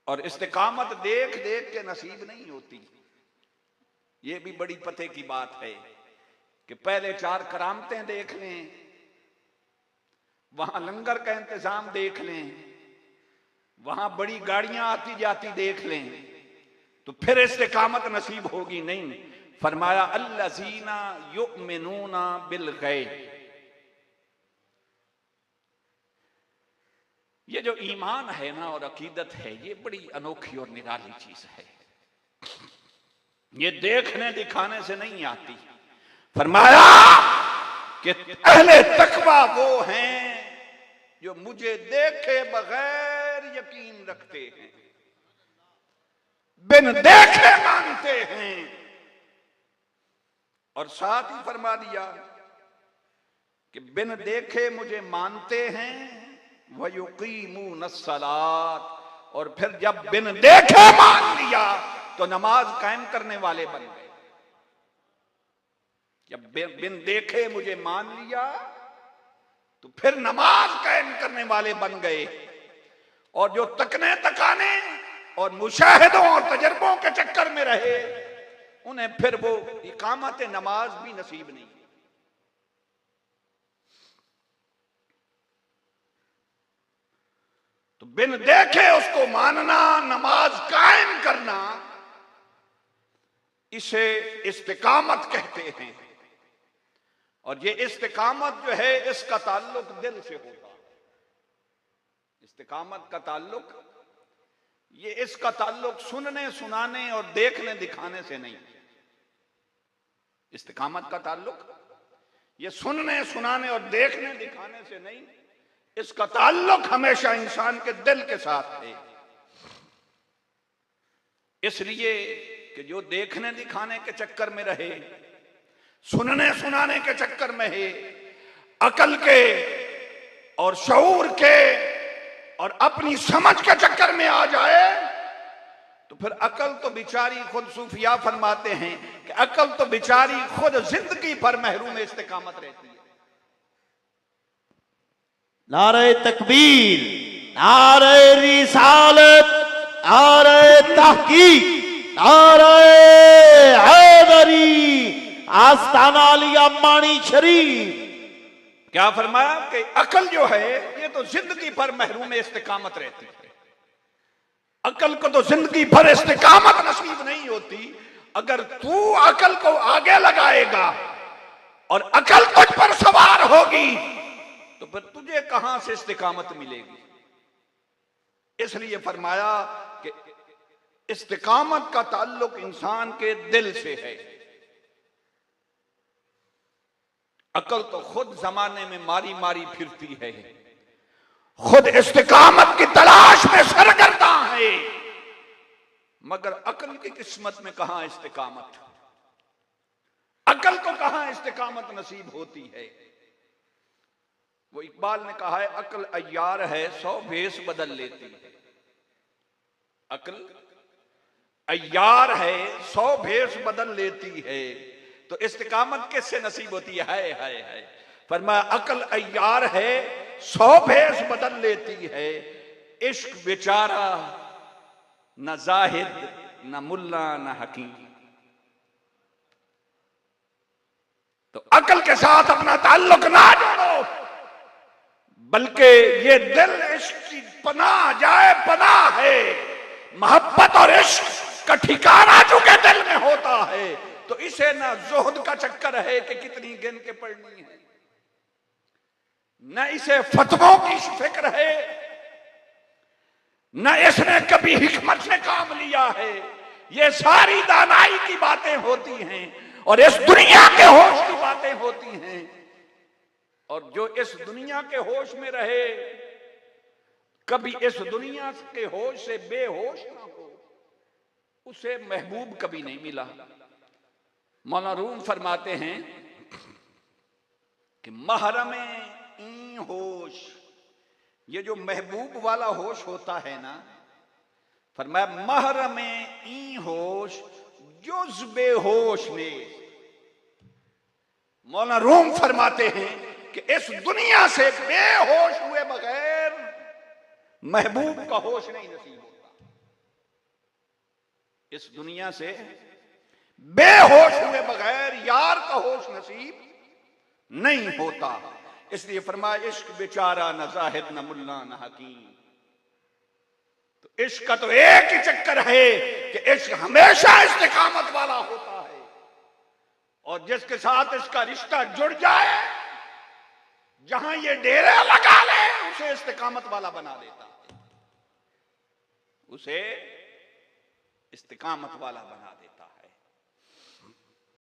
और इस्तिकामत देख देख के नसीब नहीं होती। ये भी बड़ी पते की बात है कि पहले 4 करामतें देख लें, वहां लंगर का इंतजाम देख लें, वहां बड़ी गाड़ियां आती जाती देख लें, तो फिर इस्तिकामत नसीब होगी नहीं। फरमाया अल्लज़ीना युमिनूना बिल गैब। ये जो ईमान है ना और अकीदत है, ये बड़ी अनोखी और निराली चीज है। ये देखने दिखाने से नहीं आती। फरमाया कि अहले तकवा वो हैं जो मुझे देखे बगैर यकीन रखते हैं, बिन देखे मानते हैं। और साथ ही फरमा दिया कि बिन देखे मुझे मानते हैं, वयुकीमून अस्सलात, और फिर जब बिन देखे मान लिया तो नमाज कायम करने वाले बन गए। जब बिन देखे मुझे मान लिया तो फिर नमाज कायम करने वाले बन गए। और जो तकने तकाने और मुशाहिदों और तजर्बों के चक्कर में रहे, उन्हें फिर वो इकामत नमाज भी नसीब नहीं। तो बिन देखे उसको मानना, नमाज कायम करना, इसे इस्तिकामत कहते हैं। और ये इस्तिकामत जो है, इसका ताल्लुक दिल से होता है। इस्तिकामत का ताल्लुक, ये इसका ताल्लुक सुनने सुनाने और देखने दिखाने से नहीं। इस्तिकामत का ताल्लुक ये सुनने सुनाने और देखने दिखाने से नहीं, इसका ताल्लुक हमेशा इंसान के दिल के साथ है। इसलिए कि जो देखने दिखाने के चक्कर में रहे, सुनने सुनाने के चक्कर में है, अकल के और शऊर के और अपनी समझ के चक्कर में आ जाए, तो फिर अकल तो बेचारी खुद, सूफिया फरमाते हैं कि अकल तो बेचारी खुद जिंदगी भर महरूम इस्तिकामत रहती है। नारे तकबीर, नारे रिसालत, नारे तहकीक, नारे हैदरी, आस्ताना अली अम्मानी शरीफ। क्या फरमाया कि अकल जो है ये तो जिंदगी भर महरूम इस्तिकामत रहती है। अकल को तो जिंदगी भर इस्तिकामत नसीब नहीं होती। अगर तू अकल को आगे लगाएगा और अकल तुझ पर सवार होगी, तो फिर तुझे कहां से इस्तिकामत मिलेगी। इसलिए फरमाया कि इस्तिकामत का ताल्लुक इंसान के दिल से है। अकल तो खुद जमाने में मारी मारी फिरती है, खुद इस्तिकामत की तलाश में सरगर्दा है, मगर अकल की किस्मत में कहां इस्तिकामत। अकल को कहां इस्तिकामत नसीब होती है। वो इकबाल ने कहा है, अकल अय्यार है 100 भेष बदल लेती है। अकल अय्यार है 100 भेष बदल लेती है, तो इस्तिकामत किससे नसीब होती है? हाय हाय। फरमाया अकल अय्यार है 100 भेष बदल लेती है, इश्क बेचारा न जाहिद न मुल्ला न हकीम। तो अकल के साथ अपना ताल्लुक ना जोड़ो, बल्कि ये दिल इश्क की पनाह जाए पनाह है। मोहब्बत और इश्क का ठिकाना चुके दिल में होता है, तो इसे ना जोहद का चक्कर है कि कितनी गिन के पढ़नी है, न इसे फतवों की फिक्र है, न इसने कभी हिकमत से काम लिया है। ये सारी दानाई की बातें होती हैं और इस दुनिया के होश की बातें होती हैं। और जो इस दुनिया के होश में रहे, कभी इस दुनिया के होश से बेहोश ना हो, उसे महबूब कभी नहीं मिला। मौलाना रूम फरमाते हैं कि महरम ई होश, ये जो महबूब वाला होश होता है ना, फरमाया महरम ई होश जुज़ बेहोश ने। मौलाना रूम फरमाते हैं कि इस दुनिया से बेहोश हुए बगैर महबूब का होश नहीं नसीब होता। इस दुनिया से बेहोश हुए बगैर यार का होश नसीब नहीं होता। इसलिए फरमाया इश्क बेचारा न जाहिद न मुल्ला न हकीम। तो इश्क का तो एक ही चक्कर है कि इश्क हमेशा इस्तिकामत वाला होता है, और जिसके साथ इसका रिश्ता जुड़ जाए, जहां ये डेरे लगा ले, उसे इस्तिकामत वाला बना देता है, उसे इस्तिकामत वाला बना देता है।